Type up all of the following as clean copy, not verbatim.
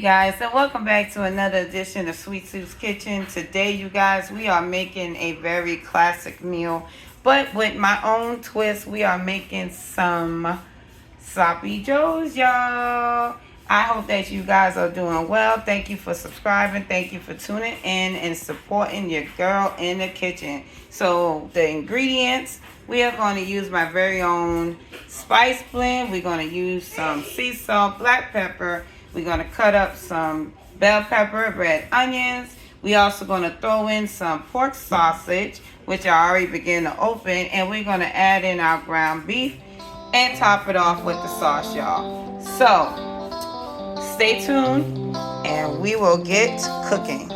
guys, and welcome back to another edition of Sweet Soup's Kitchen. Today, you guys, we are making a very classic meal, but with my own twist. We are making some Sloppy Joes, y'all. I hope that you guys are doing well. Thank you for subscribing. Thank you for tuning in and supporting your girl in the kitchen. So the ingredients, we are going to use my very own spice blend. We're going to use some sea salt, black pepper. We're going to cut up some bell pepper, red onions. We also going to throw in some pork sausage, which I already began to open. And we're going to add in our ground beef and top it off with the sauce, y'all. So stay tuned and we will get cooking.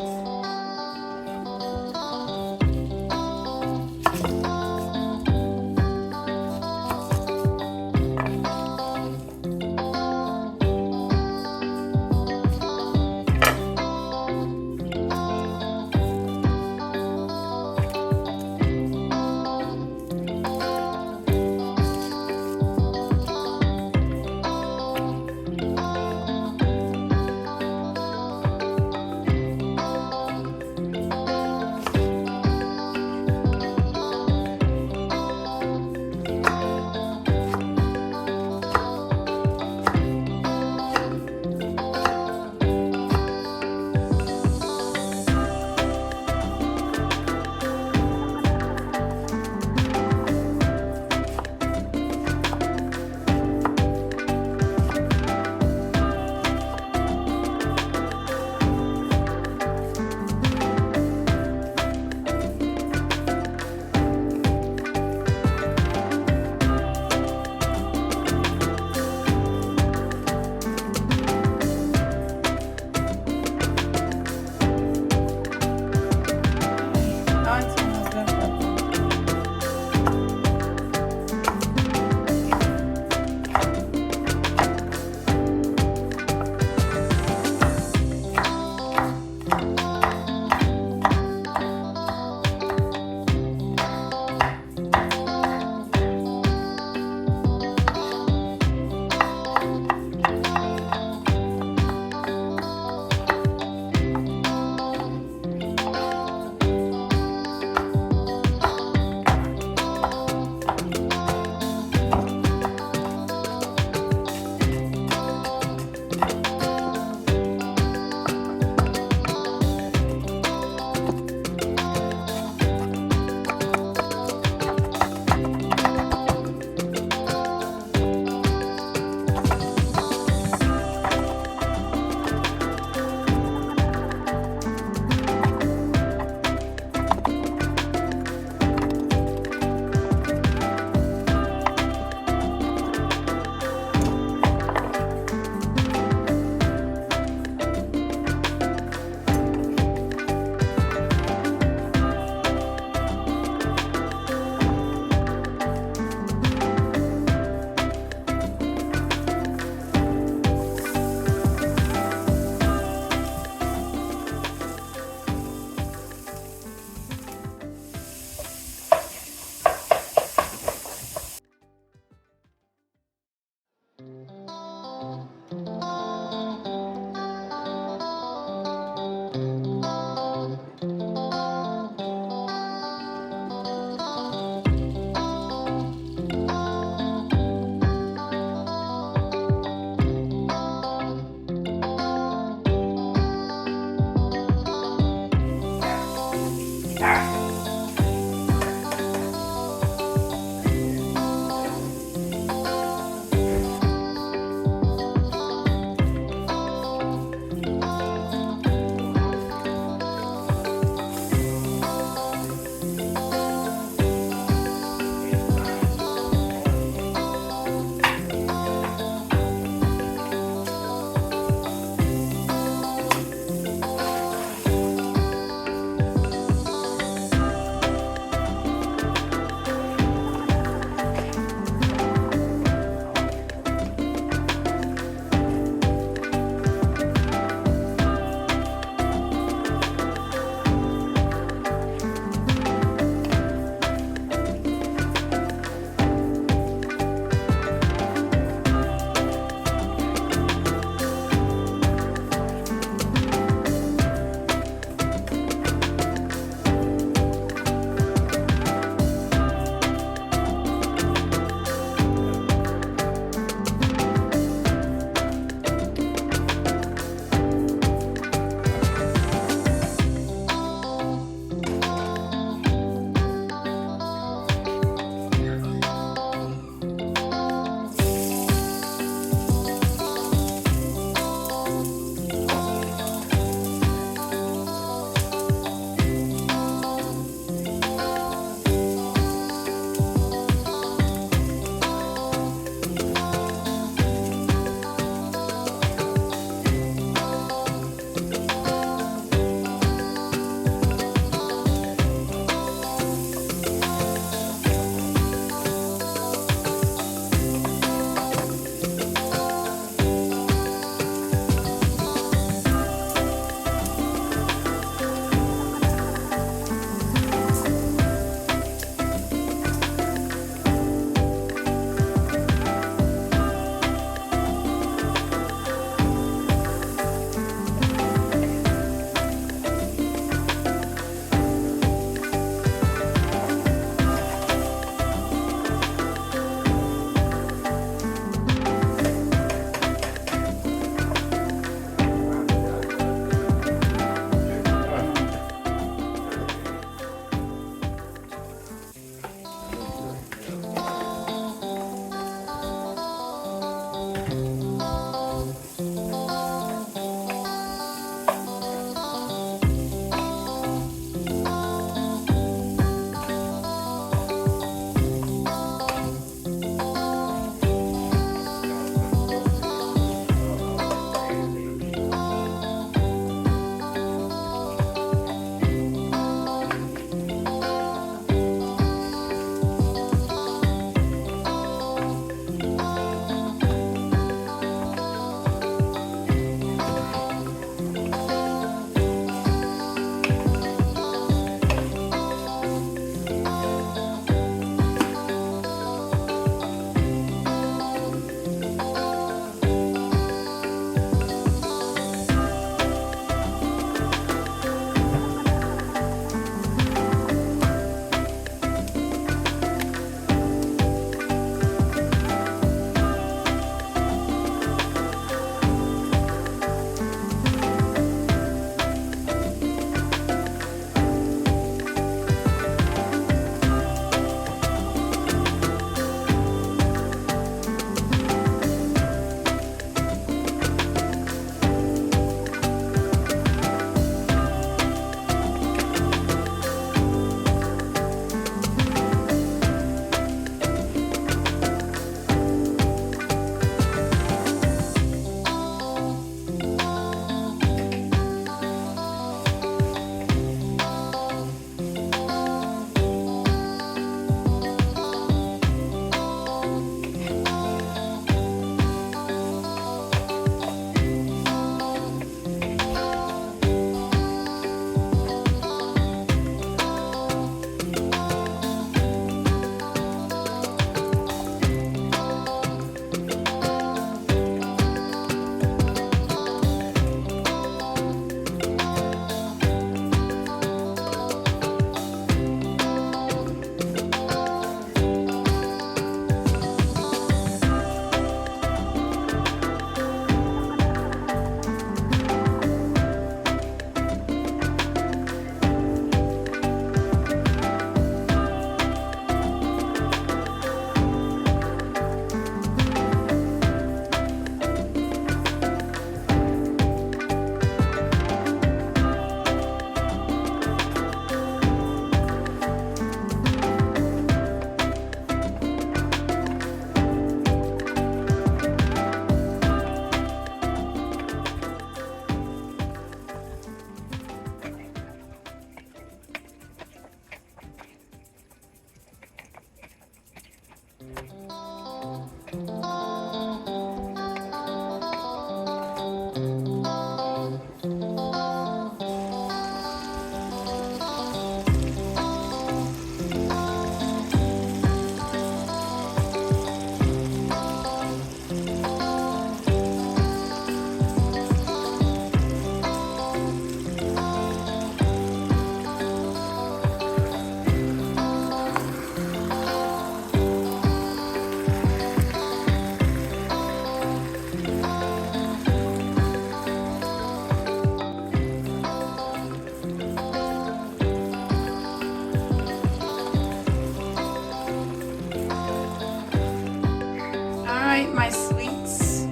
right, my sweets.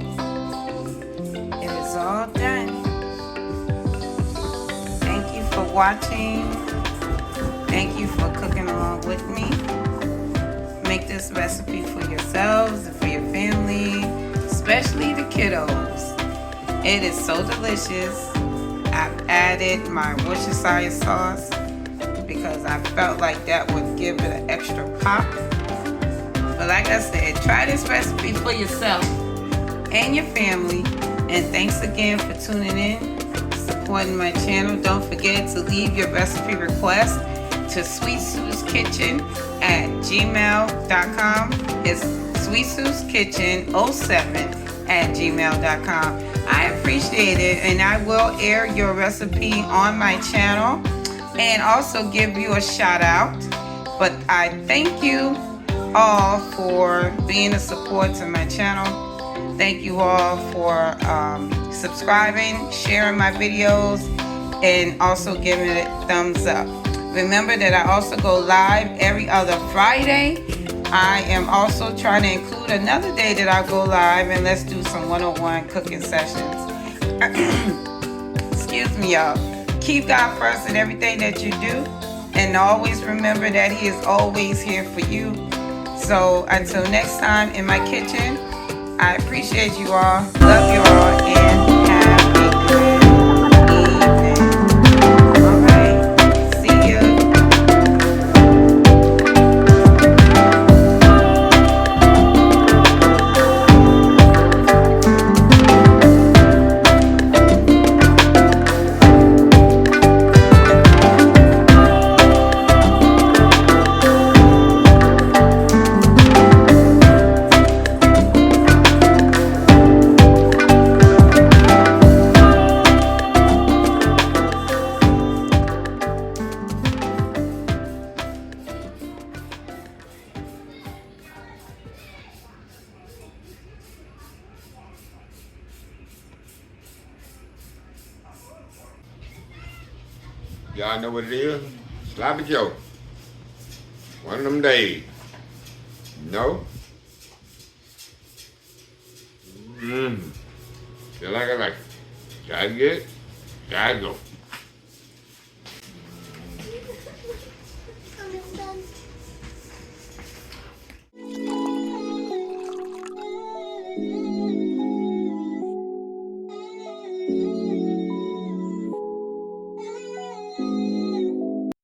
It is all done. Thank you for watching. Thank you for cooking along with me. Make this recipe for yourselves and for your family, especially the kiddos. It is so delicious. I've added my Worcestershire sauce because I felt like that would give it an extra pop. But like I said, try this recipe for yourself and your family. And thanks again for tuning in, supporting my channel. Don't forget to leave your recipe request to Sweet Sue's Kitchen at gmail.com. It's Sweet Sue's Kitchen 07 at gmail.com. I appreciate it, and I will air your recipe on my channel and also give you a shout out. But I thank you all for being a support to my channel. Thank you all for subscribing, sharing my videos, and also giving it thumbs up. Remember that I also go live every other Friday. I am also trying to include another day that I go live, and let's do some one-on-one cooking sessions. Excuse me, y'all. Keep God first in everything that you do, and always remember that He is always here for you. So until next time in my kitchen, I appreciate you all, love you all, and have a good evening. All right, see you. Y'all know what it is? Sloopy Joe. One of them days. No? Feel like I like it. Try to get it. Try to go.